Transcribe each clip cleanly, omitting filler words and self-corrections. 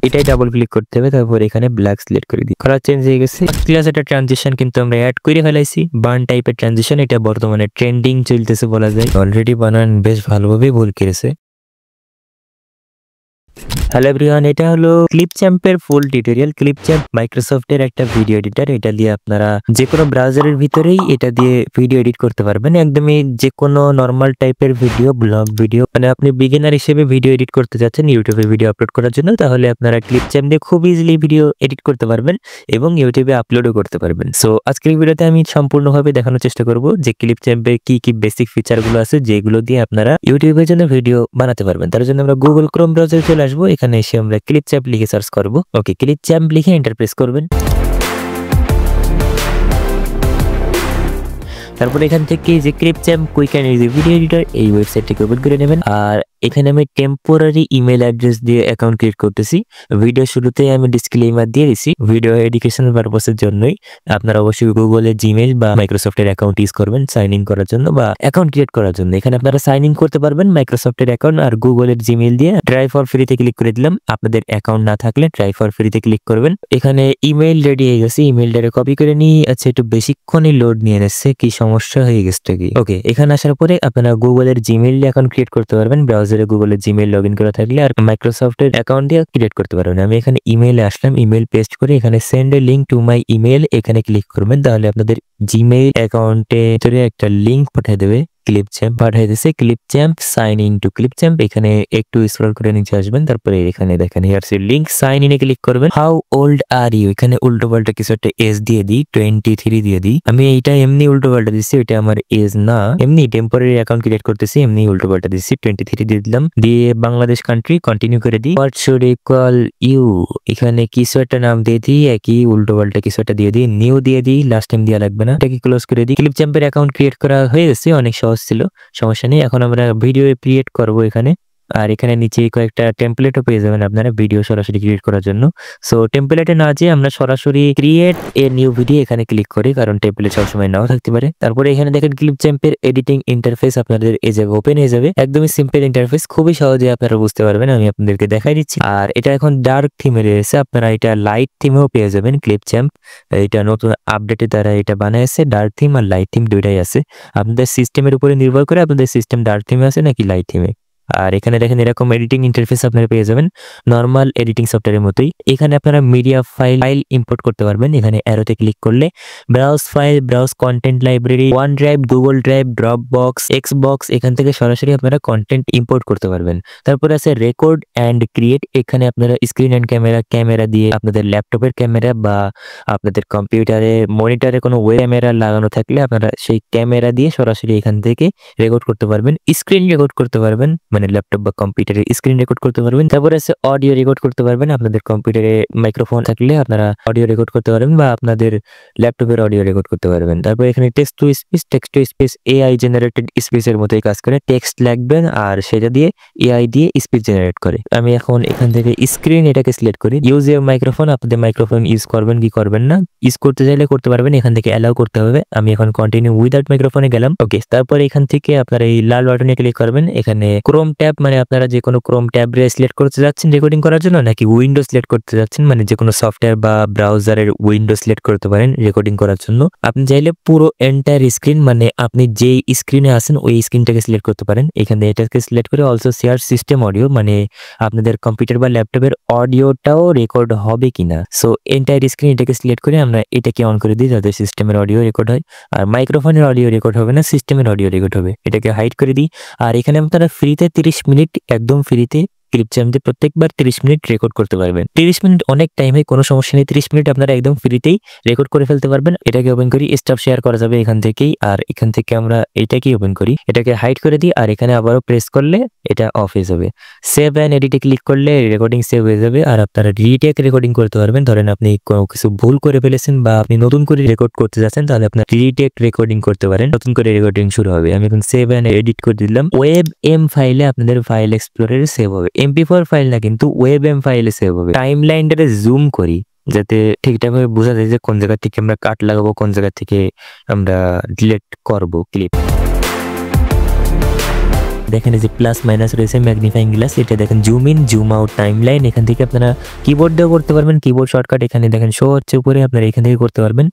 এটাই double click করতে হবে, তারপর এখানে ব্ল্যাক সিলেক্ট করে দিই। কালার চেঞ্জ হয়ে গেছে। ক্লাস একটা ট্রানজিশন কিন্তু আমরা অ্যাড করে ফেলাইছি, বার্ন টাইপের ট্রানজিশন। এটা বর্তমানে ট্রেন্ডিং চলতেছে বলা যায়। অলরেডি বানান বেশ ভালোভাবেই ভুল করেছে। হ্যালো এভরিওয়ান, এটা হলো ক্লিপচ্যাম্পের ফুল টিউটোরিয়াল। ক্লিপচ্যাম্প মাইক্রোসফটের একটা ভিডিও এডিটর। এটা দিয়ে আপনারা যে কোনো ব্রাউজারের ভিতরেই এটা দিয়ে ভিডিও এডিট করতে পারবেন। একদমই যে কোনো নর্মাল টাইপের ভিডিও, ব্লগ ভিডিও, মানে আপনি বিগিনার হিসেবে ভিডিও এডিট করতে যাচ্ছেন ইউটিউবে ভিডিও আপলোড করার জন্য, তাহলে আপনারা ক্লিপচ্যাম্প দিয়ে খুব ইজিলি ভিডিও এডিট করতে পারবেন এবং ইউটিউবে আপলোডও করতে পারবেন। সো আজকের ভিডিওতে আমি সম্পূর্ণভাবে দেখানোর চেষ্টা করব যে ক্লিপচ্যাম্পের কি কি বেসিক ফিচারগুলো আছে যেগুলো দিয়ে আপনারা ইউটিউবের জন্য ভিডিও বানাতে পারবেন। তার জন্য আমরা গুগল ক্রোম ব্রাউজারে চলে আসবো। এখানে এসে আমরা ক্লিপচ্যাম্প লিখে সার্চ করব। ওকে, ক্লিপচ্যাম্প লিখে এন্টার প্রেস করবেন। তারপর এখান থেকে যে Clipchamp quick and easy video editor, এই ওয়েবসাইটটিকে ওপেন করে নেবেন। আর এখানে আমি টেম্পোরারি ইমেল অ্যাড্রেস দিয়ে অ্যাকাউন্ট ক্রিয়েট করতেছি। ভিডিও শুরুতেই আমি ডিসক্লেইমার দিয়ে দিছি, ভিডিও এডুকেশনাল পারপসের জন্যই। আপনারা অবশ্যই গুগলের জিমেইল বা মাইক্রোসফটের অ্যাকাউন্ট ইউজ করবেন সাইন ইন করার জন্য বা অ্যাকাউন্ট ক্রিয়েট করার জন্য। এখানে আপনারা সাইন ইন করতে পারবেন মাইক্রোসফটের অ্যাকাউন্ট আর গুগলের জিমেইল দিয়ে। ট্রাই ফর ফ্রিতে ক্লিক করে দিলাম। আপনাদের অ্যাকাউন্ট না থাকলে ট্রাই ফর ফ্রিতে ক্লিক করবেন। এখানে ইমেইল রেডি হয়ে গেছে, ইমেইলটারে কপি করে নিই। আচ্ছা, একটু বেশিক্ষণই লোড নিয়ে নিচ্ছে, কি সমস্যা হয়ে গেছে কি? ওকে, এখানে আসার পরে আপনারা গুগলের জিমেইল অ্যাকাউন্ট ক্রিয়েট করতে পারবেন। ব্রাউজারে গুগলের জিমেইল লগ ইন করা থাকলে আর মাইক্রোসফটের অ্যাকাউন্ট দিয়ে ক্রিয়েট করতে পারবেন। আমি এখানে ইমেইলে আসলাম, ইমেইল পেস্ট করে এখানে send A link to my email এখানে ক্লিক করবেন। তাহলে আপনাদের জিমেইল অ্যাকাউন্টে একটা লিঙ্ক পাঠিয়ে দেবে। ক্লিপচ্যাম্প পাঠিয়ে দিয়েছে। ক্লিপচ্যাম্প সাইন ইন টু ক্লিপচ্যাম্প। এখানে একটু স্ক্রল করে নিচে আসবেন, তারপরে এখানে দেখেন হিয়ারস ইউর লিঙ্ক, সাইন ইনে ক্লিক করবেন। হাউ ওল্ড আর ইউ, এখানে উল্টো পাল্টা কিছু একটা এজ দিয়ে দিই, 23 দিয়ে দিই। আমি এইটা এমনি উল্টো পাল্টা দিচ্ছি, এটা আমার এজ না, এমনি টেম্পোরারি অ্যাকাউন্ট ক্রিয়েট করতেছি, এমনি উল্টো পাল্টা দিচ্ছি। 23 দিয়ে দিলাম, দিয়ে বাংলাদেশ কান্ট্রি কন্টিনিউ করে দিই। What should I call you, এখানে কিছু একটা নাম দিয়ে দিই, একই উল্টো পাল্টা কিছু একটা দিয়ে দিই, নিউ দিয়ে দিই, লাস্ট টাইম দেওয়া লাগবে না। এটাকে ক্লোজ করে দিই। ক্লিপচ্যাম্পের অ্যাকাউন্ট ক্রিয়েট করা হয়ে গেছে, অনেক সহজ ছিল, সমস্যা নেই। এখন আমরা ভিডিও ক্রিয়েট করব এখানে। আর এখানে নিচে কয়েকটা টেমপ্লেটও পেয়ে যাবেন আপনারা ভিডিও সরাসরি ক্রিয়েট করার জন্য। সো টেমপ্লেটে না যেয়ে আমরা সরাসরি ক্রিয়েট এ নিউ ভিডিও এখানে ক্লিক করি, কারণ টেমপ্লেট সবসময় নাও থাকতে পারে। তারপরে এখানে দেখেন ক্লিপচ্যাম্পের এডিটিং ইন্টারফেস আপনাদের এই জায়গায় ওপেন হয়ে যাবে। একদমই সিম্পল ইন্টারফেস, খুবই সহজে আপনারা বুঝতে পারবেন। আমি আপনাদেরকে দেখাই দিচ্ছি। আর এটা এখন ডার্ক থিমে রয়েছে, আপনারা এটা লাইট থিমেও পেয়ে যাবেন। ক্লিপচ্যাম্প এটা নতুন আপডেটের দ্বারা এটা বানাইছে, ডার্ক থিম আর লাইট থিম দুইটাই আছে। আপনাদের সিস্টেমের উপরে নির্ভর করে আপনাদের সিস্টেম ডার্ক থিমে আছে নাকি লাইট থিমে। আর এখানে দেখেন এরকম এডিটিং ইন্টারফেস আপনারা পেয়ে যাবেন নরমাল এডিটিং সফটওয়্যারের মতোই। এখানে আপনারা মিডিয়া ফাইল ইম্পোর্ট করতে পারবেন। এখানে অ্যারোতে ক্লিক করলে browse file, browse content library, one drive, Google drive, drop box, Xbox, এখান থেকে সরাসরি আপনারা কন্টেন্ট ইম্পোর্ট করতে পারবেন। তারপরে আছে রেকর্ড অ্যান্ড ক্রিয়েট। এখানে আপনারা স্ক্রিন অ্যান্ড ক্যামেরা দিয়ে আপনাদের ল্যাপটপের ক্যামেরা বা আপনাদের কম্পিউটারে মনিটরে কোনো ওয়েব ক্যামেরা লাগানো থাকলে আপনারা সেই ক্যামেরা দিয়ে সরাসরি এখান থেকে রেকর্ড করতে পারবেন। স্ক্রিন রেকর্ড করতে পারবেন, মানে ল্যাপটপ বা কম্পিউটারে স্ক্রিন রেকর্ড করতে পারবেন। তারপরে আছে অডিও রেকর্ড করতে পারবেন। আপনাদের কম্পিউটারে মাইক্রোফোন থাকলে আপনারা অডিও রেকর্ড করতে পারবেন বা আপনাদের ল্যাপটপের অডিও রেকর্ড করতে পারবেন। তারপর এখানে text to speech AI generated স্পিচের মতোই কাজ করে। টেক্সট লিখবেন আর সেটা দিয়ে এআই দিয়ে স্পিচ জেনারেট করে। আমি এখন এখান থেকে স্ক্রিন এটাকে সিলেক্ট করি। ইউজ ইউর মাইক্রোফোন, আপনাদের মাইক্রোফোন ইউজ করবেন কি করবেন না, ইউজ করতে চাইলে করতে পারবেন, এখান থেকে অ্যালাউ করতে হবে। আমি এখন কন্টিনিউ উইদাউট মাইক্রোফোনে গেলাম। ওকে, তারপর এখান থেকে আপনারা এই লাল বাটনে ক্লিক করবেন। এখানে ক্রোম ট্যাব, মানে আপনারা যে কোনো ক্রোম ট্যাব সিলেক্ট করতে যাচ্ছেন রেকর্ডিং করার জন্য, নাকি উইন্ডো সিলেক্ট করতে যাচ্ছেন, মানে যে কোনো সফটওয়্যার বা ব্রাউজারের উইন্ডো সিলেক্ট করতে পারেন রেকর্ডিং করার জন্য। আপনি চাইলে পুরো এন্টায়ার স্ক্রিন, মানে আপনি যেই স্ক্রিনে আছেন ওই স্ক্রিনটাকে সিলেক্ট করতে পারেন। এখানে এটাকে সিলেক্ট করে অলসো শেয়ার সিস্টেম অডিও, মানে আপনাদের কম্পিউটার বা ল্যাপটপের অডিওটাও রেকর্ড হবে কিনা। সো এন্টায়ার স্ক্রিন এটাকে সিলেক্ট করে আমরা এটাকে অন করে দিই যাতে সিস্টেমের অডিও রেকর্ড হয়। আর মাইক্রোফোনের অডিও রেকর্ড হবে না, সিস্টেমের অডিও রেকর্ড হবে। এটাকে হাইড করে দিই। আর এখানে আপনারা ফ্রিতে 30 মিনিট, একদম ফ্রিতে ক্লিপচ্যাম্পে প্রত্যেকবার 30 মিনিট রেকর্ড করতে পারবেন। 30 মিনিট অনেক টাইম হয়, কোনো সমস্যা নেই। 30 মিনিট আপনারা একদম ফ্রিতেই রেকর্ড করে ফেলতে পারবেন। এটাকে ওপেন করি, স্টপ শেয়ার করা যাবে এখান থেকেই। আর এখান থেকে আমরা এটাকেই ওপেন করি, এটাকে হাইড করে দিই। আর এখানে আবারও প্রেস করলে এটা অফ হয়ে যাবে। সেভ অ্যান্ড এডিটে ক্লিক করলে রেকর্ডিং সেভ হয়ে যাবে। আর আপনারা রিটেক রেকর্ডিং করতে পারবেন। ধরেন আপনি কোনো কিছু ভুল করে ফেলেছেন বা আপনি নতুন করে রেকর্ড করতে যাচ্ছেন, তাহলে আপনার রিটেক রেকর্ডিং করতে পারেন, নতুন করে রেকর্ডিং শুরু হবে। আমি এখন সেভ অ্যান্ড এডিট করে দিলাম। ওয়েব এম ফাইলে আপনাদের ফাইল এক্সপ্লোরারে সেভ হবে, MP4 ফাইল না কিন্তু ওয়েব এম ফাইলে সেভ হবে। টাইমলাইনটাতে জুম করি যাতে ঠিকঠাকভাবে বোঝা যায় যে কোন জায়গা থেকে আমরা কাট লাগাবো, কোন জায়গা থেকে আমরা ডিলিট করব ক্লিপ। দেখেন এই যে প্লাস মাইনাস রয়েছে, ম্যাগনিফাইং গ্লাস, এটা দেখেন zoom in zoom out timeline. এখান থেকে আপনারা কিবোর্ড দিয়েও করতে পারবেন, কিবোর্ড শর্টকাট এখানে দেখেন শো হচ্ছে উপরে, আপনারা এখান থেকে করতে পারবেন।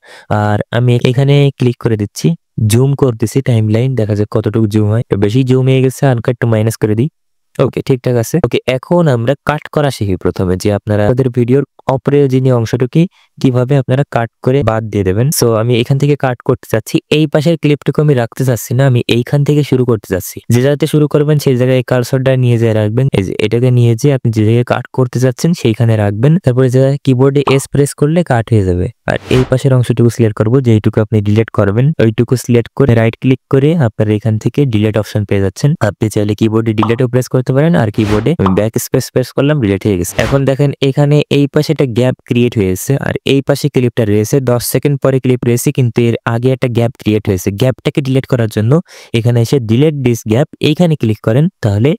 আর আমি এখানে ক্লিক করে দিচ্ছি, জুম করতেছি টাইমলাইন, দেখা যাক কতটুকু জুম হয়। বেশি জুম হয়ে গেছে, হালকা একটু মাইনাস করে দিই। ওকে, ঠিকঠাক আছে। ওকে, এখন আমরা কাট করা শিখি প্রথমে, যে আপনারা আপনাদের ভিডিওর অপ্রয়োজনীয় অংশটুকু কিভাবে আপনারা কাট করে বাদ দিয়ে দেবেন। সো আমি এখান থেকে কাট করতে চাচ্ছি, এই পাশের ক্লিপটুকু আমি রাখতে চাচ্ছি না, আমি এইখান থেকে শুরু করতে চাচ্ছি। যে জায়গাতে শুরু করবেন সেই জায়গায় কার্সরটা নিয়ে যেয়ে রাখবেন, এই যে এটাকে নিয়ে যেয়ে আপনি যে জায়গায় কাট করতে চাচ্ছেন সেইখানে রাখবেন। তারপরে যে কিবোর্ডে এস প্রেস করলে কাট হয়ে যাবে। আর এই পাশের অংশটুকু সিলেক্ট করবো, যেইটুকু আপনি ডিলিট করবেন ওইটুকু সিলেক্ট করে রাইট ক্লিক করে আপনারা এখান থেকে ডিলিট অপশন পেয়ে যাচ্ছেন। আপনি চাইলে কিবোর্ডে ডিলিটও প্রেস করতে পারেন, আর কিবোর্ডে ব্যাক স্পেস প্রেস করলাম, ডিলিট হয়ে গেছে। এখন দেখেন এখানে এই পাশে একটা গ্যাপ ক্রিয়েট হয়েছে, আর এই পাশে ক্লিপটা রয়েছে 10 সেকেন্ড পরে ক্লিপ রয়েছে, কিন্তু এর আগে একটা গ্যাপ ক্রিয়েট হয়েছে। গ্যাপটাকে ডিলিট করার জন্য এখানে এসে ডিলিট দিস গ্যাপ এইখানে ক্লিক করেন, তাহলে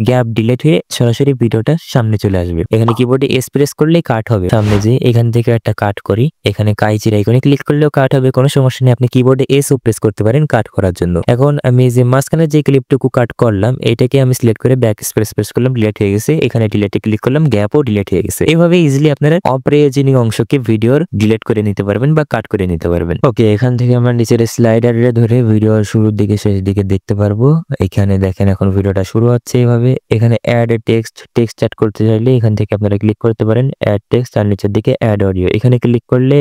গ্যাপ ডিলিট হয়ে সরাসরি ভিডিওটা সামনে চলে আসবে। এখানে কিবোর্ডে এস প্রেস করলেই কাট হবে। সামনে যে এখান থেকে একটা কাট করি, এখানে কাইচির আইকনে ক্লিক করলেও কাট হবে, কোনো সমস্যা নেই। আপনি কিবোর্ডে এস ও প্রেস করতে পারেন কাট করার জন্য। এখন আমি যে মাঝখানে যে ক্লিপটুকু কাট করলাম এটাকে আমি সিলেক্ট করে ব্যাক স্পেস প্রেস করলাম, ডিলিট হয়ে গেছে। এখানে ডিলিটে ক্লিক করলাম, গ্যাপও ডিলিট হয়ে গেছে। এভাবে ইজিলি আপনারা অপ্রয়োজনীয় অংশকে ভিডিওর ডিলিট করে নিতে পারবেন বা কাট করে নিতে পারবেন। ওকে, এখান থেকে আমরা নিচের স্লাইডারে ধরে ভিডিওর শুরুর দিকে শেষ দিকে দেখতে পারবো। এখানে দেখেন এখন ভিডিওটা শুরু হচ্ছে এইভাবে। এখানে অ্যাড টেক্সট অ্যাড করতে চাইলে এখান থেকে আপনারা ক্লিক করতে পারেন, অ্যাড টেক্সট, আর নিচের দিকে অ্যাড অডিও। এখানে ক্লিক করলে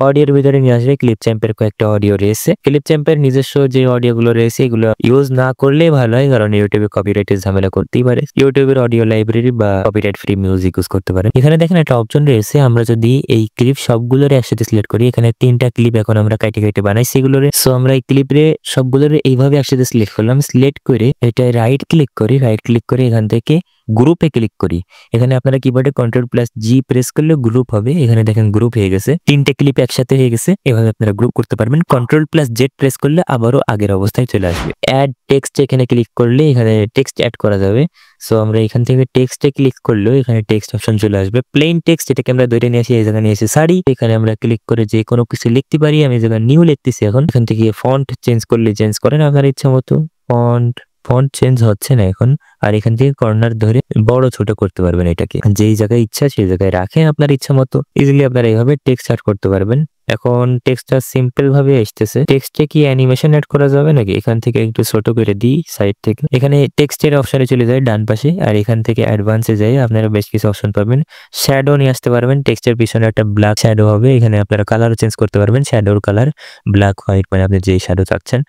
অডিওর ভিতরে নিয়ে আসবে ক্লিপচ্যাম্পের কয়েকটা অডিও রয়েছে। ক্লিপচ্যাম্পের নিজস্ব যে অডিওগুলো রয়েছে এগুলো ইউজ না করলে ভালো হয়, কারণ ইউটিউবে কপিরাইটের ঝামেলা করতেই পারে। ইউটিউবের অডিও লাইব্রেরি বা কপিরাইট ফ্রি মিউজিক ইউজ করতে পারেন। এখানে দেখেন একটা অপশন রয়েছে, আমরা যদি এই ক্লিপ সবগুলোর একসাথে সিলেক্ট করি, এখানে 3টা ক্লিপ এখন আমরা কেটে বানাইছি এগুলোরে। সো আমরা এই ক্লিপে সবগুলোর এইভাবে একসাথে সিলেক্ট করলাম, সিলেক্ট করে এটা রাইট ক্লিক করে এখান থেকে গ্রুপে ক্লিক করি। এখানে আপনারা কিবোর্ডে Ctrl+G প্রেস করলে গ্রুপ হবে। এখানে দেখেন গ্রুপ হয়ে গেছে, 3টে ক্লিপ একসাথে হয়ে গেছে। এভাবে আপনারা গ্রুপ করতে পারবেন। Ctrl+Z প্রেস করলে আবারও আগের অবস্থায় চলে আসবে। অ্যাড টেক্সট এখানে ক্লিক করলে এখানে টেক্সট অ্যাড করা যাবে। সো আমরা এখান থেকে টেক্সটে ক্লিক করলেও এখানে টেক্সট অপশন চলে আসবে। প্লেন টেক্সট, এটাকে আমরা ধরে নিয়ে আসি, এই জায়গায় নিয়ে এসে সারি। এখানে আমরা ক্লিক করে যে কোনো কিছু লিখতে পারি। আমি এই জায়গায় নিউ লিখতেছি। এখন এখান থেকে ফন্ট চেঞ্জ করলে চেঞ্জ করেন আপনার ইচ্ছা মতো। ফন্ট চেঞ্জ হচ্ছে না এখন। আর এখান থেকে কর্নার ধরে বড় ছোট করতে পারবেন, এটাকে যেই জায়গায় ইচ্ছা সেই জায়গায় রাখেন আপনার ইচ্ছা মতো। ইজিলি আপনারা এইভাবে টেক্সট অ্যাড করতে পারবেন। এখন টেক্সটটা সিম্পল ভাবে আসতেছে। টেক্সটে কি অ্যানিমেশন অ্যাড করা যাবে নাকি? এখান থেকে একটু ছোট করে দিই সাইড থেকে। এখানে টেক্সটের অপশনে চলে যায় ডান পাশে, আর এখান থেকে অ্যাডভান্সে যাই আপনারা বেশ কিছু অপশন পাবেন। শ্যাডো নিয়ে আসতে পারবেন, টেক্সটের পিছনে একটা ব্ল্যাক শ্যাডো হবে। এখানে আপনারা কালারও চেঞ্জ করতে পারবেন, শ্যাডোর কালার ব্ল্যাক হোয়াইট, মানে আপনি যে শ্যাডো চাচ্ছেন।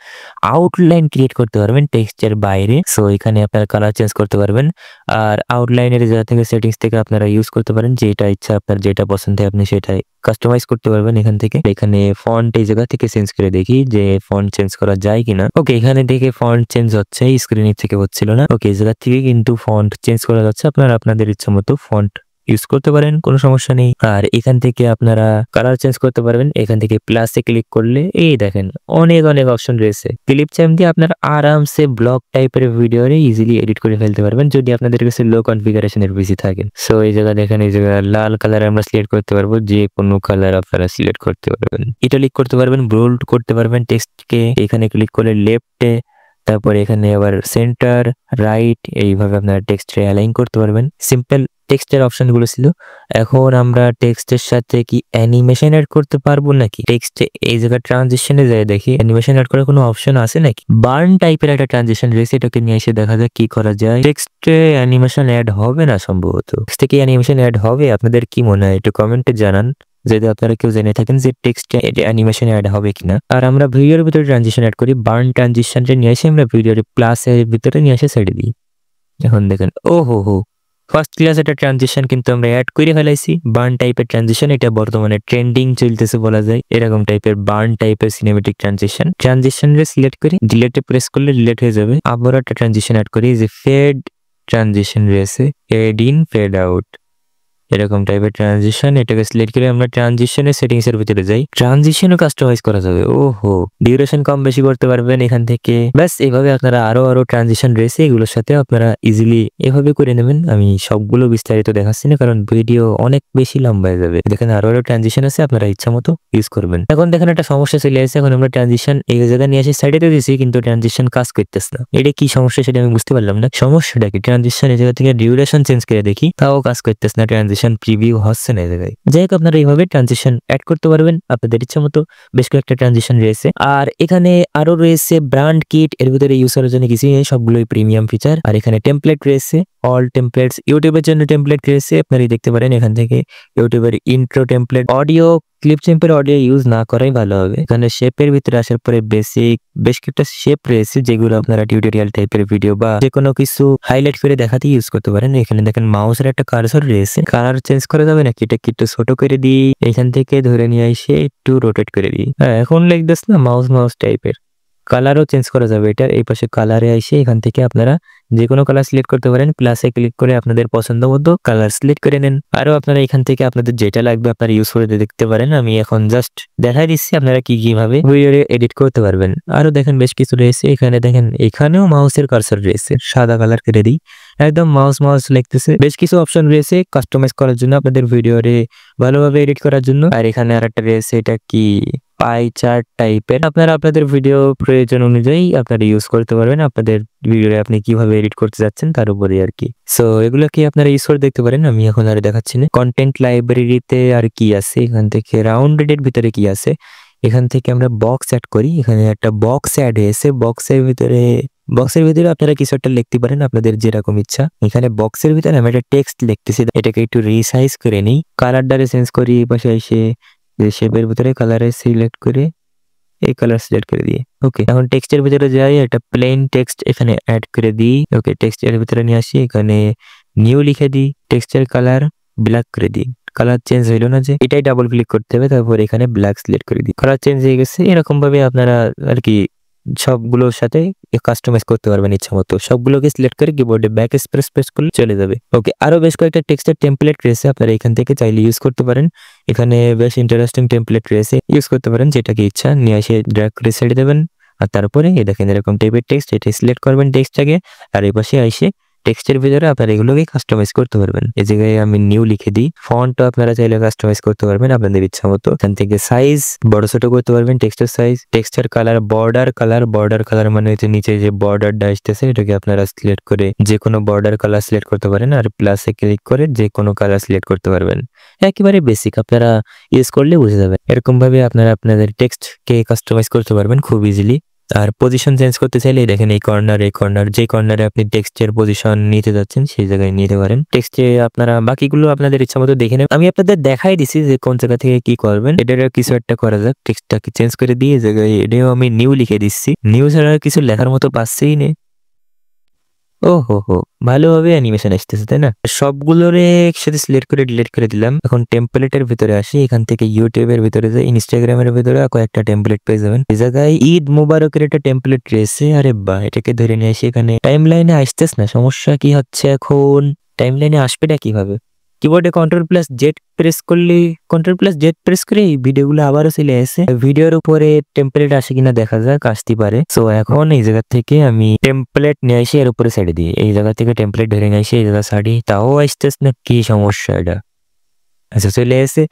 আউটলাইন ক্রিয়েট করতে পারবেন টেক্সটের বাইরে। সো এখানে আপনারা কালার চেঞ্জ করতে পারবেন। আর আউটলাইনের জায়গা থেকে সেটিংস থেকে আপনারা ইউজ করতে পারেন, যেটা ইচ্ছা আপনার যেটা পছন্দ হয় আপনি সেটাই কাস্টমাইজ করতে পারবেন এখান থেকে। এখানে ফন্ট এই জায়গা থেকে চেঞ্জ করে দেখি যে ফন্ট চেঞ্জ করা যায় কিনা। ওকে, এখানে দেখে ফন্ট চেঞ্জ হচ্ছে, স্ক্রিনের থেকে হচ্ছিল না। ওকে, এই জায়গা থেকে কিন্তু ফন্ট চেঞ্জ করা যাচ্ছে। আপনারা আপনাদের ইচ্ছা মতো ফন্ট ইউজ করতে পারেন, কোনো সমস্যা নেই। আর এখান থেকে আপনারা কালার চেঞ্জ করতে পারবেন। এখান থেকে প্লাসে ক্লিক করলে এই দেখেন অনেক অপশন রয়েছে। ক্লিপচ্যাম্প দিয়ে আপনারা আরামসে ব্লগ টাইপের ভিডিও ইজিলি এডিট করে ফেলতে পারবেন, যদি আপনাদের কাছে লো কনফিগারেশনের পিসি থাকে। সো এই জায়গা দেখেন, এই জায়গা লাল কালার আমরা সিলেক্ট করতে পারবো, যে কোনো কালার আপনারা সিলেক্ট করতে পারবেন। ইটালিক করতে পারবেন, বোল্ড করতে পারবেন টেক্সটকে। এখানে ক্লিক করে লেফটে, তারপরে এখানে আবার সেন্টার, রাইট, এইভাবে আপনারা টেক্সটে অ্যালাইন করতে পারবেন। সিম্পল টেক্সটের অপশনগুলো ছিল। এখন আমরা টেক্সটের সাথে কি অ্যানিমেশন অ্যাড করতে পারবো নাকি? টেক্সটে এই জায়গায় ট্রানজিশনে যায় দেখি অ্যানিমেশন অ্যাড করার কোনো অপশন আছে নাকি। বার্ন টাইপের একটা ট্রানজিশন রয়েছে, এটাকে নিয়ে এসে দেখা যাক কি করা যায়। টেক্সটে অ্যানিমেশন অ্যাড হবে না সম্ভবত। টেক্সটে কি অ্যানিমেশন অ্যাড হবে? আপনাদের কি মনে হয় একটু কমেন্টে জানান, যদি আপনারা কেউ জেনে থাকেন যে টেক্সটে অ্যানিমেশন অ্যাড হবে কিনা। আর আমরা ভিডিওর ভিতরে ট্রানজিশন অ্যাড করি, বার্ন ট্রানজিশনটা নিয়ে এসে আমরা ভিডিওর প্লাসের ভিতরে নিয়ে এসে ছেড়ে দিই। এখন দেখেন ও হো ফার্স্ট ক্লাস একটা ট্রানজিশন কিন্তু আমরা অ্যাড করে ফেলাইছি। বার্ন টাইপের ট্রানজিশন, এটা বর্তমানে ট্রেন্ডিং চলতেছে বলা যায়। এরকম টাইপের বার্ন টাইপের সিনেমেটিক ট্রানজিশনরে সিলেক্ট করে ডিলেটে প্রেস করলে ডিলেট হয়ে যাবে। আবার একটা ট্রানজিশন অ্যাড করি, যে ফেড ট্রানজিশন রয়েছে, ফেড ইন ফেড আউট। এরকম টাইপের ট্রানজিশন, এটাকে সিলেক্ট করে আমরা ট্রানজিশনের সেটিংস এর ভিতরে যাই। ট্রানজিশনও কাস্টমাইজ করা যাবে। ওহো, ডিউরেশন কম বেশি করতে পারবেন এখান থেকে। ব্যাস এইভাবে আপনারা আরো ট্রানজিশন রয়েছে, এগুলোর সাথে আপনারা ইজিলি এভাবে করে নেবেন। আমি সবগুলো বিস্তারিত দেখাচ্ছি না, কারণ ভিডিও অনেক বেশি লম্বা হয়ে যাবে। দেখেন আরো ট্রানজিশন আছে, আপনারা ইচ্ছা মতো ইউজ করবেন। এখন দেখেন একটা সমস্যা চলে আসছে। এখন আমরা ট্রানজিশন এই জায়গায় নিয়ে আসি, সাইডে দিয়েছি, কিন্তু ট্রানজিশন কাজ করতেছে না। এটা কি সমস্যা সেটা আমি বুঝতে পারলাম না। সমস্যাটা কি? ট্রানজিশন এই জায়গা থেকে ডিউরেশন চেঞ্জ করে দেখি, তাও কাজ করতেছে না, ট্রানজিশন প্রিভিউ হচ্ছে না এই জায়গায়। যাই হোক, আপনারা এইভাবে ট্রানজিশন অ্যাড করতে পারবেন আপনাদের ইচ্ছা মতো। বেশ কয়েকটা ট্রানজিশন রয়েছে। আর এখানে আরো রয়েছে ব্র্যান্ড কিট, এর ভিতরে ইউজারের জন্য কিছুই নেই, সবগুলোই প্রিমিয়াম ফিচার। আর এখানে টেমপ্লেট রয়েছে, অল টেমপ্লেটস। ইউটিউবের জন্য টেমপ্লেট রয়েছে, আপনারা দেখতে পারেন এখান থেকে। ইউটিউবের ইন্ট্রো টেমপ্লেট, অডিও ক্লিপ চ্যাম্পের অডিও ইউজ না করাই ভালো হবে। এখানে শেপের ভিতরে আসার পরে বেশ কিছু শেপ রয়েছে, যেগুলো আপনারা টিউটোরিয়াল টাইপের ভিডিও বা যে কোনো কিছু হাইলাইট করে দেখাতে ইউজ করতে পারেন। এখানে দেখেন মাউসের একটা কার্সর রয়েছে, কালার চেঞ্জ করা যাবে নাকি? এটা একটু ছোট করে দিই, এখান থেকে ধরে নিয়ে এসে একটু রোটেট করে দিই। হ্যাঁ, এখন লিখতেছ না মাউস টাইপের। কালারও চেঞ্জ করা যাবে এটার। এই পাশে কালারে এসে এখান থেকে আপনারা যে কোনো কালার সিলেক্ট করতে পারেন, প্লাসে ক্লিক করে আপনাদের পছন্দ মতো কালার সিলেক্ট করে নেন। আরো আপনারা এখান থেকে আপনাদের যেটা লাগবে আপনারা ইউজ করে দেখতে পারেন। আমি এখন জাস্ট দেখাই দিচ্ছি আপনারা কিভাবে ভিডিও এডিট করতে পারবেন। আরো দেখেন বেশ কিছু রয়েছে। এখানে দেখেন এখানেও মাউসের কার্সর রয়েছে, সাদা কালার করে দিই, একদম মাউস লিখতেছে। বেশ কিছু অপশন রয়েছে কাস্টমাইজ করার জন্য, আপনাদের ভিডিওরে ভালোভাবে এডিট করার জন্য। আর এখানে আরেকটা রয়েছে, এটা কি পাই চার্ট টাইপের। আপনারা আপনাদের ভিডিও প্রয়োজন অনুযায়ী আপনারা ইউজ করতে পারবেন, আপনাদের ভিডিওরে আপনি কিভাবে এডিট করতে যাচ্ছেন তার উপরে আর কি। সো এগুলো কি আপনারা ইউজ করে দেখতে পারেন। আমি এখন আর দেখাচ্ছি না। কন্টেন্ট লাইব্রেরিতে আর কি আছে, এখান থেকে রাউন্ডেড এর ভিতরে কি আছে, এখান থেকে আমরা বক্স অ্যাড করি। এখানে একটা বক্স অ্যাড হয়েছে, বক্সের ভিতরে আপনারা কিছু একটা লিখতে পারেন আপনাদের যেরকম ইচ্ছা। এখানে বক্সের ভিতরে আমি একটা টেক্সট লিখতেছি, এটাকে একটু রিসাইজ করে নিই, কালারটারে চেঞ্জ করি। এই পাশে এসে শেপের ভিতরে কালারে সিলেক্ট করে এই কালার সিলেক্ট করে দিই। ওকে, এখন টেক্সটের ভিতরে যাই, একটা প্লেন টেক্সট এখানে অ্যাড করে দিই। ওকে, টেক্সটের ভিতরে নিয়ে আসি, এখানে নিউ লিখে দিই, টেক্সটের কালার ব্ল্যাক করে দিই। কালার চেঞ্জ হইলো না যে, এটাই ডাবল ক্লিক করতে হবে, তারপর এখানে ব্ল্যাক সিলেক্ট করে দিই, কালার চেঞ্জ হয়ে গেছে। এরকম ভাবে আপনারা আর কি সবগুলোর সাথে কাস্টমাইজ করতে পারবেন ইচ্ছা মতো। সবগুলোকে সিলেক্ট করে কিবোর্ডে ব্যাক স্পেস প্রেস করলে চলে যাবে। ওকে, আরো বেশ কয়েকটা টেক্সটের টেমপ্লেট রয়েছে, আপনারা এখান থেকে চাইলে ইউজ করতে পারেন। এখানে বেশ ইন্টারেস্টিং টেমপ্লেট রয়েছে, ইউজ করতে পারেন যেটাকে ইচ্ছা। নিয়ে এসে ড্র্যাগ করে ছেড়ে দেবেন। আর তারপরে এই দেখেন এরকম টাইপের টেক্সট, এটা সিলেক্ট করবেন টেক্সটটাকে। আর এই পাশে এসে টেক্সটের ভিতরে আপনারা এগুলোকে কাস্টমাইজ করতে পারবেন। এই জায়গায় আমি নিউ লিখে দিই। ফন্টও আপনারা চাইলে কাস্টমাইজ করতে পারবেন আপনাদের ইচ্ছা মতো। এখান থেকে সাইজ বড় ছোট করতে পারবেন, টেক্সটের সাইজ, টেক্সটের কালার, বর্ডার কালার মানে হচ্ছে নিচে যে বর্ডারটা আসতেছে এটাকে আপনারা সিলেক্ট করে যে কোনো বর্ডার কালার সিলেক্ট করতে পারেন। আর প্লাসে ক্লিক করে যে কোনো কালার সিলেক্ট করতে পারবেন। একেবারে বেসিক, আপনারা ইউজ করলে বুঝে যাবেন। এরকম ভাবে আপনারা আপনাদের টেক্সটকে কাস্টমাইজ করতে পারবেন খুব ইজিলি। আর পজিশন চেঞ্জ করতে চাইলে দেখেন এই কর্নার যে কর্নারে আপনি টেক্সটের পজিশন নিতে যাচ্ছেন সেই জায়গায় নিতে পারেন। টেক্সটে আপনারা বাকিগুলো আপনাদের ইচ্ছা মতো দেখে নেবেন। আমি আপনাদের দেখাই দিছি যে কোন জায়গা থেকে কি করবেন। এটার কিছু একটা করা যাক, টেক্সটটাকে চেঞ্জ করে দিয়ে জায়গায় এটাও আমি নিউ লিখে দিচ্ছি। নিউ ছাড়া কিছু লেখার মতো পাচ্ছেই না। ও হো, ভালোভাবে অ্যানিমেশন আসতেছে তাই না? সবগুলোরে একসাথে সিলেক্ট করে ডিলিট করে দিলাম। এখন টেমপ্লেটের ভিতরে আসি, এখান থেকে ইউটিউবের ভিতরে যাই, ইনস্টাগ্রামের ভিতরে কয়েকটা টেমপ্লেট পেয়ে যাবেন। এই জায়গায় ঈদ মুবারকের একটা টেমপ্লেট রয়েছে। আরে বাহ, এটাকে ধরে নিয়ে আসি। এখানে টাইম লাইনে আসতেছে না, সমস্যা কি হচ্ছে এখন? টাইম লাইনে আসবেটা কিভাবে? কিবোর্ডে কন্ট্রোল প্লাস জেড প্রেস করে এই ভিডিওগুলো আবারও চলে আসে। ভিডিওর উপরে টেমপ্লেট আসে কিনা দেখা যাক, আসতে পারে। সো এখন এই জায়গা থেকে আমি টেমপ্লেট নিয়ে এসে এর উপরে ছেড়ে দিই। এই জায়গা থেকে টেমপ্লেট ধরে নিয়ে এসে এই জায়গা ছাড়ি, তাও আসতেছে না, কি সমস্যা এটা? আচ্ছা, চলে এসে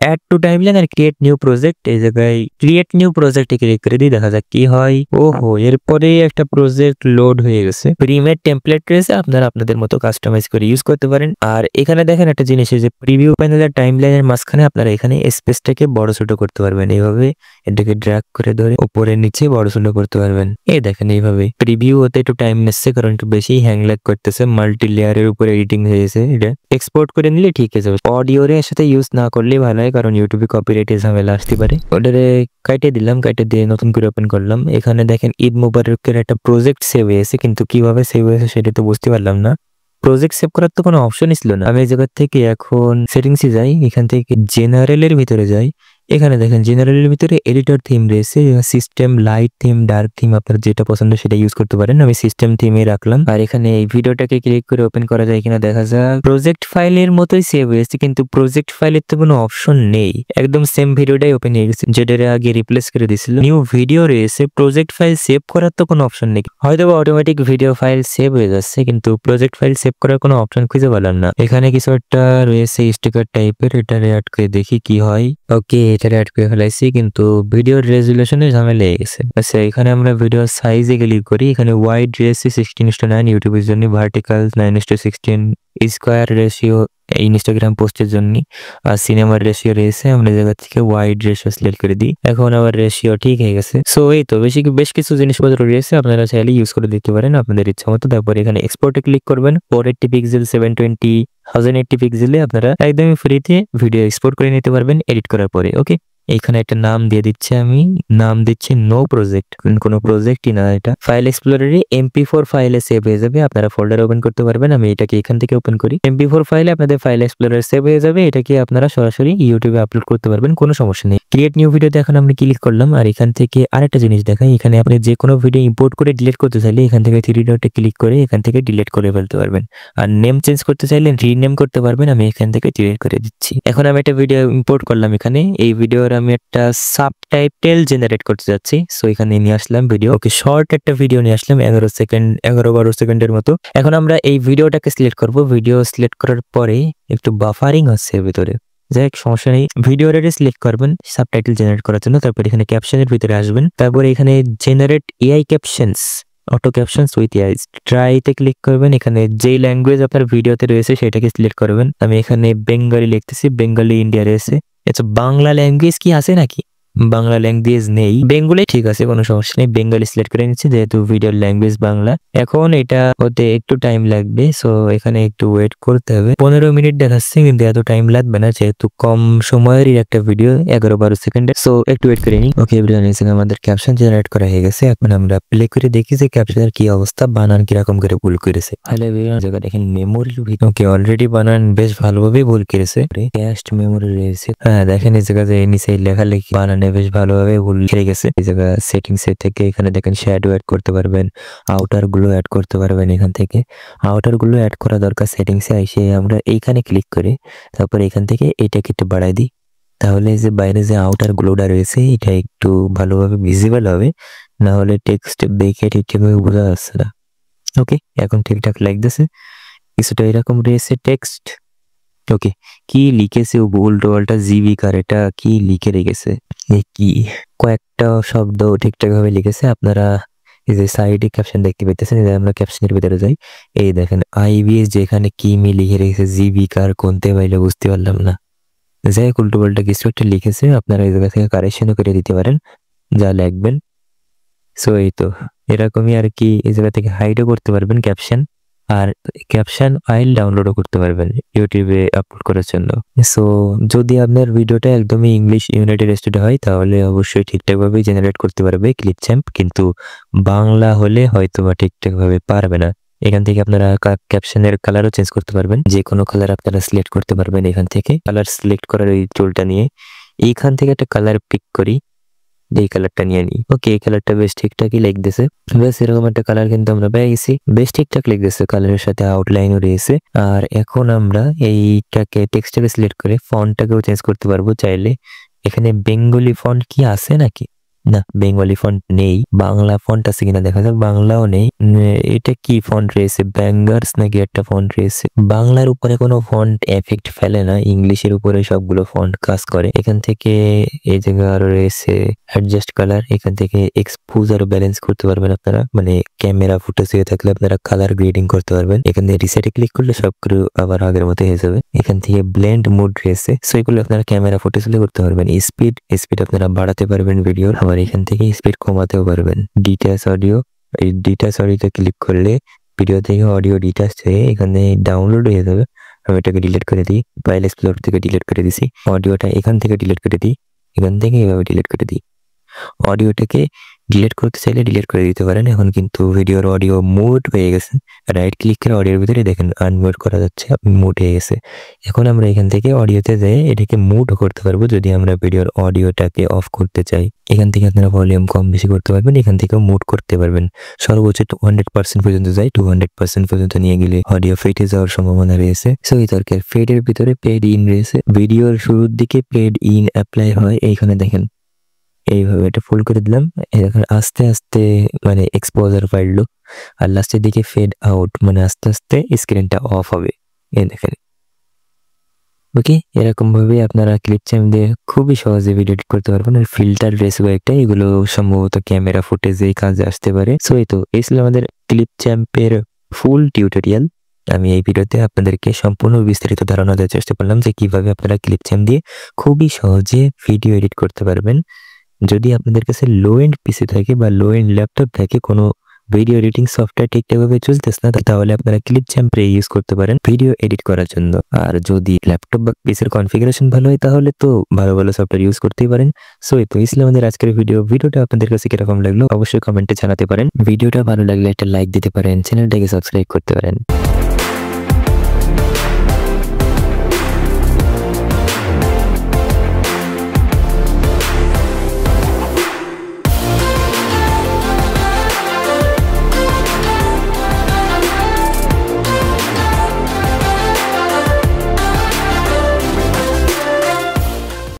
অ্যাড টু টাইমলাইন আর ক্রিয়েট নিউ প্রজেক্ট। এই জায়গায় ক্রিয়েট নিউ প্রজেক্টে ক্লিক করে দিই, দেখা যাক কি হয়। ওহো, এরপরে একটা প্রজেক্ট লোড হয়ে গেছে। প্রিমেড টেমপ্লেট রয়েছে, আপনারা আপনাদের মতো কাস্টমাইজ করে ইউজ করতে পারেন। আর এখানে দেখেন একটা জিনিস, যে প্রিভিউ প্যানেলের টাইমলাইনের মাঝখানে আপনারা এখানে স্পেসটাকে বড় ছোট করতে পারবেন। এইভাবে এটাকে ড্র্যাগ করে ধরে উপরে নিচে বড় ছোট করতে পারবেন। এই দেখেন এইভাবে। প্রিভিউ হতে একটু টাইম নিচ্ছে কারণ একটু বেশি হ্যাং ল্যাগ করতেছে, মাল্টি লেয়ারের উপরে এডিটিং হয়েছে। এটা এক্সপোর্ট করে নিলে ঠিক আছে। অডিওরে সাথে ইউজ না করলে ভালো হয়, কারণ ইউটিউবে কপিরাইট ঝামেলা আসতে পারে। ওটারে কাটে দিলাম, কাটে দিয়ে নতুন করে ওপেন করলাম। এখানে দেখেন ঈদ মুবারকের একটা প্রজেক্ট সেভ হয়েছে, কিন্তু কিভাবে সেভ হয়েছে সেটা তো বুঝতে পারলাম না। প্রজেক্ট সেভ করার তো কোনো অপশনই ছিল না। আমি এই জায়গা থেকে এখন সেটিংসে যাই, এখান থেকে জেনারেলের ভিতরে যাই। এখানে দেখেন জেনারেলের ভিতরে এডিটর থিম রয়েছে, system, light theme, dark theme, আপনার যেটা পছন্দ সেটা ইউজ করতে পারেন। আমি সিস্টেম থিমে রাখলাম। আর এখানে এই ভিডিওটাকে ক্লিক করে ওপেন করা যায় কিনা দেখা যাক। প্রজেক্ট ফাইলের মতোই সেভ হয়েছে, কিন্তু প্রজেক্ট ফাইলের তো কোনো অপশন নেই, একদম সেম ভিডিওটাই ওপেন হয়ে গেছে, যেটা আগে রিপ্লেস করে দিছিল। নিউ ভিডিও রয়েছে, প্রজেক্ট ফাইল সেভ করার তো কোনো অপশন নেই, হয়তো অটোমেটিক ভিডিও ফাইল সেভ হয়ে যাচ্ছে, কিন্তু প্রজেক্ট ফাইল সেভ করার কোনো অপশন খুঁজে পেলাম না। এখানে কিছু একটা রয়েছে স্টিকার টাইপের, এটারে অ্যাড করে দেখি কি হয়। ওকে, এটারে অ্যাড করে ফেলাইছি, কিন্তু ভিডিওর রেজুলেশনে ঝামেলা লেগে গেছে। আচ্ছা, এখানে আমরা ভিডিও সাইজে ক্লিক করি, এখানে ওয়াইড রয়েছে 16:9 ইউটিউবের জন্য, ভার্টিক্যাল 9:16, স্কোয়ার রেশিও ইনস্টাগ্রাম পোস্টের জন্য, আর সিনেমার রেশিও রয়েছে। আমরা জায়গা থেকে ওয়াইড রেশিও সিলেক্ট করে দিই, এখন আবার রেশিও ঠিক হয়ে গেছে। সো এই তো বেশ কিছু জিনিসপত্র রয়েছে, আপনারা চাইলে ইউজ করে দিতে পারেন আপনাদের ইচ্ছা মতো। তারপর এখানে এক্সপোর্টে ক্লিক করবেন, 480 পিক্সেল 720 1080 পিক্সেলে আপনারা একদমই ফ্রিতে ভিডিও এক্সপোর্ট করে নিতে পারবেন এডিট করার পরে। ওকে, এখানে একটা নাম দিয়ে দিচ্ছি, আমি নাম দিচ্ছি নো প্রজেক্ট, কোনো প্রজেক্টই না, এটা ফাইল এক্সপ্লোরারে MP4 ফাইলে সেভ হয়ে যাবে, আপনারা ফোল্ডার ওপেন করতে পারবেন। আমি এটাকে এখান থেকে ওপেন করি, MP4 ফাইলে আপনাদের ফাইল এক্সপ্লোরারে সেভ হয়ে যাবে, এটাকে আপনারা সরাসরি ইউটিউবে আপলোড করতে পারবেন, কোনো সমস্যা নেই। ক্রিয়েট নিউ ভিডিওতে এখন আমি ক্লিক করলাম, আর এখান থেকে আরেকটা জিনিস দেখাই, এখানে আপনি যে কোনো ভিডিও ইম্পোর্ট করে ডিলিট করতে চাইলে এখান থেকে 3 ডটে ক্লিক করে এখান থেকে ডিলিট করে ফেলতে পারবেন, আর নেম চেঞ্জ করতে চাইলে রিনেম করতে পারবেন। আমি এখান থেকে ডিলিট করে দিচ্ছি। এখন আমি একটা ভিডিও ইম্পোর্ট করলাম, এখানে এই ভিডিওর আমি একটা সাবটাইটেল জেনারেট করতে যাচ্ছি। সো এখানে নিয়ে আসলাম ভিডিও, ওকে, শর্ট একটা ভিডিও নিয়ে আসলাম, 11-12 সেকেন্ডের মতো। এখন আমরা এই ভিডিওটাকে সিলেক্ট করব, ভিডিও সিলেক্ট করার পরে একটু বাফারিং হচ্ছে ভিতরে, যাই হোক সমস্যা নেই। ভিডিও রেটে সিলেক্ট করবেন সাবটাইটেল জেনারেট করার জন্য, তারপর এখানে ক্যাপশনের ভিতরে আসবেন, তারপর এখানে generate AI captions, auto captions with AI, ট্রাইতে ক্লিক করবেন। এখানে যেই ল্যাঙ্গুয়েজ আপনার ভিডিওতে রয়েছে সেটাকে সিলেক্ট করবেন। আমি এখানে বেঙ্গলি লিখতেছি, বেঙ্গলি ইন্ডিয়া রয়েছে। আচ্ছা, বাংলা ল্যাঙ্গুয়েজ কি আছে নাকি? বাংলা ল্যাঙ্গুয়েজ নেই, বেঙ্গলি ঠিক আছে, কোনো সমস্যা নেই, বেঙ্গলি সিলেক্ট করে নিচ্ছি যেহেতু ভিডিওর ল্যাঙ্গুয়েজ বাংলা। এখন এটা হতে একটু টাইম লাগবে, সো এখানে একটু ওয়েট করতে হবে। 15 মিনিট দেখাচ্ছে, কিন্তু এত টাইম লাগবে না যেহেতু কম সময়েরই একটা ভিডিও, 11-12 সেকেন্ডের। সো একটু ওয়েট করে নিই। ওকে এভরিওয়ান, আমাদের ক্যাপশন জেনারেট করা হয়ে গেছে। এখন আমরা প্লে করে দেখি যে ক্যাপশনের কি অবস্থা, বানান কিরকম করে ভুল করেছে। হ্যালো এভরিওয়ান, জায়গা দেখেন মেমোরির ভিতরে, ওকে অলরেডি বানান বেশ ভালোভাবেই ভুল করেছে, ক্যাশড মেমোরি রয়েছে। হ্যাঁ দেখেন এই জায়গাতে নিচে লেখালেখি বানানে বেশ ভালোভাবে ভুল লিখে গেছে। এই জায়গা সেটিংস এর থেকে এখানে দেখেন শ্যাডো অ্যাড করতে পারবেন, আউটার গুলো অ্যাড করতে পারবেন। এখান থেকে আউটার গুলো অ্যাড করা দরকার, সেটিংসে এসে আমরা এইখানে ক্লিক করে তারপর এখান থেকে এটাকে একটু বাড়াই দিই, তাহলে যে বাইরে যে আউটার গ্লোটা রয়েছে এটা একটু ভালোভাবে ভিজিবল হবে, না হলে টেক্সট দেখে ঠিকঠাকভাবে বোঝা যাচ্ছে না। ওকে, এখন ঠিকঠাক লাগতেছে, কিছুটা এরকম রয়েছে টেক্সট। ওকে, কি লিখেছে ও উল্টো পাল্টা জীবিকার, এটা কি লিখে রেখেছে, কি কয়েকটা শব্দ ঠিকঠাক ভাবে লিখেছে। আপনারা এই যে সাইডে ক্যাপশন দেখতে পেতেছেন, আমরা ক্যাপশনের ভিতরে যাই, এই দেখেন আইবিএস যেখানে কি মি লিখে রেখেছে, জীবিকার কোনতে পাইলে বুঝতে পারলাম না। যাই হোক উল্টো পাল্টা কিছু একটা লিখেছে, আপনারা এই জায়গা থেকে কারেকশনও করে দিতে পারেন যা লিখবেন। সো এই তো এরকমই আর কি, এই জায়গা থেকে হাইডও করতে পারবেন ক্যাপশন, আর ক্যাপশন ফাইল ডাউনলোডও করতে পারবেন ইউটিউবে আপলোড করার জন্য। সো যদি আপনার ভিডিওটা একদমই ইংলিশ ইউনাইটেড স্টেটে হয় তাহলে অবশ্যই ঠিকঠাকভাবে জেনারেট করতে পারবে ক্লিপচ্যাম্প, কিন্তু বাংলা হলে হয়তো বা ঠিকঠাকভাবে পারবে না। এখান থেকে আপনারা ক্যাপশনের কালারও চেঞ্জ করতে পারবেন, যে কোনো কালার আপনারা সিলেক্ট করতে পারবেন। এখান থেকে কালার সিলেক্ট করার এই টুলটা নিয়ে এইখান থেকে একটা কালার পিক করি, এই কালারটা নিয়ে নিই। ওকে, এই কালারটা বেশ ঠিকঠাকই লিখতেছে, বেশ এরকম একটা কালার কিন্তু আমরা পেয়ে গেছি, বেশ ঠিকঠাক লিখতেছে, কালারের সাথে আউটলাইনও রয়েছে। আর এখন আমরা এইটাকে টেক্সটটাকে সিলেক্ট করে ফন্টটাকেও চেঞ্জ করতে পারবো চাইলে। এখানে বেঙ্গলি ফন্ট কি আছে নাকি? না, বেঙ্গলি ফন্ট নেই, বাংলা ফন্ট আছে কিনা দেখা যাক, বাংলাও নেই। এটা কি ফন্ট রয়েছে, ব্যাঙ্গার্স নাকি একটা ফন্ট রয়েছে। বাংলার উপরে কোনো ফন্ট এফেক্ট ফেলে না, ইংলিশের উপরে সবগুলো ফন্ট কাজ করে। এখান থেকে এই জায়গায় আরো রয়েছে অ্যাডজাস্ট কালার, এখান থেকে এক্সপোজার ব্যালেন্স করতে পারবেন আপনারা, মানে ক্যামেরা ফুটেজ হয়ে থাকলে আপনারা কালার গ্রেডিং করতে পারবেন। এখান থেকে রিসেটে ক্লিক করলে সবগুলো আবার আগের মতো হয়ে যাবে। এখান থেকে ব্লেন্ড মোড রয়েছে, সো এগুলো আপনারা ক্যামেরা ফুটেজ হলে করতে পারবেন। স্পিড আপনারা বাড়াতে পারবেন ভিডিওর, আবার এখান থেকে স্পিড কমাতেও পারবেন। ডিটাচ অডিও, এই ডিটাচ অডিওতে ক্লিক করলে ভিডিও থেকে অডিও ডিটাচ হয়ে এখানে ডাউনলোড হয়ে যাবে। আমি এটাকে ডিলিট করে দিই, ফাইল এক্সপ্লোর থেকে ডিলিট করে দিছি, অডিওটা এখান থেকে ডিলিট করে দিই, এখান থেকে এভাবে ডিলিট করে দিই। অডিওটাকে ডিলিট করতে চাইলে ডিলিট করে দিতে পারেন। এখন কিন্তু ভিডিওর অডিও মুট হয়ে গেছে। রাইট ক্লিক করে অডিওর ভিতরে দেখেন আনমিউট করা যাচ্ছে, মুট হয়ে গেছে। এখন আমরা এখান থেকে অডিওতে যেয়ে এটাকে মুটও করতে পারবো যদি আমরা ভিডিওর অডিওটাকে অফ করতে চাই। এখান থেকে আপনারা ভলিউম কম বেশি করতে পারবেন, এখান থেকেও মুট করতে পারবেন। সর্বোচ্চ 200% পর্যন্ত যায়, 200% পর্যন্ত নিয়ে গেলে অডিও ফেটে যাওয়ার সম্ভাবনা রয়েছে। সো এই দরকার ফেডের ভিতরে পেড ইন রয়েছে, ভিডিওর শুরুর দিকে পেড ইন অ্যাপ্লাই হয়। এইখানে দেখেন এইভাবে এটা ফুল করে দিলাম, এখন আস্তে আস্তে মানে এক্সপোজার বাড়লো, আর লাস্টের দিকে ফেড আউট মানে আস্তে আস্তে স্ক্রিনটা অফ হবে। এই দেখেন, ওকে। এরকম ভাবে আপনারা ক্লিপ চ্যাম্প দিয়ে খুবই সহজে ভিডিও এডিট করতে পারবেন। আর ফিল্টার রয়েছে কয়েকটা, এগুলো সম্ভবত ক্যামেরা ফুটেজে কাজে আসতে পারে। সো এই ছিল আমাদের ক্লিপ চ্যাম্পের ফুল টিউটোরিয়াল। আমি এই ভিডিওতে আপনাদেরকে সম্পূর্ণ বিস্তারিত ধারণা দেওয়ার চেষ্টা করলাম যে কিভাবে আপনারা ক্লিপ চ্যাম্প দিয়ে খুবই সহজে ভিডিও এডিট করতে পারবেন। যদি আপনাদের কাছে লো এন্ড পিসি থাকে বা লো এন্ড ল্যাপটপ থাকে, কোনো ভিডিও এডিটিং সফটওয়্যার ঠিকঠাকভাবে চলতেছে না, তাহলে আপনারা ক্লিপ চ্যাম্প ইউজ করতে পারেন ভিডিও এডিট করার জন্য। আর যদি ল্যাপটপ বা পিসির কনফিগারেশন ভালো হয় তাহলে তো ভালো ভালো সফটওয়্যার ইউজ করতেই পারেন। সো এই ছিল আমাদের আজকের ভিডিওটা আপনাদের কাছে কিরকম লাগলো অবশ্যই কমেন্টে জানাতে পারেন। ভিডিওটা ভালো লাগলে একটা লাইক দিতে পারেন, চ্যানেলটাকে সাবস্ক্রাইব করতে পারেন।